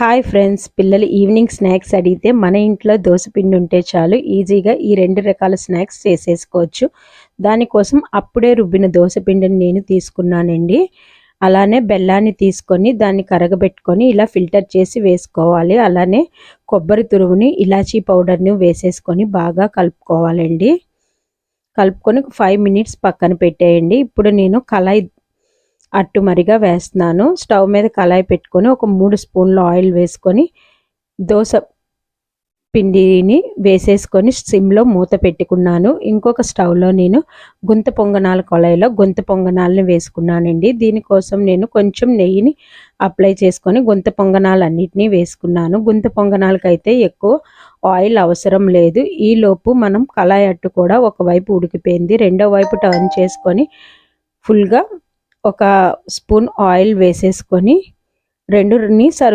Hi friends, పిల్లలు evening snacks అడిగితే మన ఇంట్లో దోసపిండి ఉంటే చాలు ఈజీగా ఈ 2 రకాల స్నాక్స్ చేసేసుకోవచ్చు. దానికోసం అప్పుడే రుబ్బిన దోసపిండిని నేను తీసుకున్నానండి. అలానే బెల్లాన్ని తీసుకొని దాన్ని కరగబెట్టుకొని ఇలా ఫిల్టర్ చేసి వేసుకోవాలి. అలానే కొబ్బరి తురుముని, ఇలాచీ పౌడర్ని వేసేసుకొని బాగా కలుపుకోవాలండి. కలుపుకొని 5 మినిట్స్ పక్కన పెట్టేయండి. ఇప్పుడు నేను కళాయి అట్టు మరిగా వేస్తున్నాను. స్టవ్ మీద కళాయి పెట్టుకొని ఒక 3 స్పూన్ల ఆయిల్ వేసుకొని దోస పిండిని వేసేసుకొని సిమ్లో మూత పెట్టుకున్నాను. ఇంకొక స్టవ్లో నేను గుంత పొంగనాల కళాయిలో గుంత పొంగనాలని వేసుకున్నానండి. దీనికోసం నేను కొంచెం నెయ్యిని అప్లై చేసుకొని గుంత పొంగనాలన్నిటినీ వేసుకున్నాను. గుంత పొంగనాలకైతే ఎక్కువ ఆయిల్ అవసరం లేదు. ఈలోపు మనం కళాయి అట్టు కూడా ఒకవైపు ఉడికిపోయింది. రెండో వైపు టర్న్ చేసుకొని ఫుల్గా ఒక స్పూన్ ఆయిల్ వేసేసుకొని రెండుని సర్వ్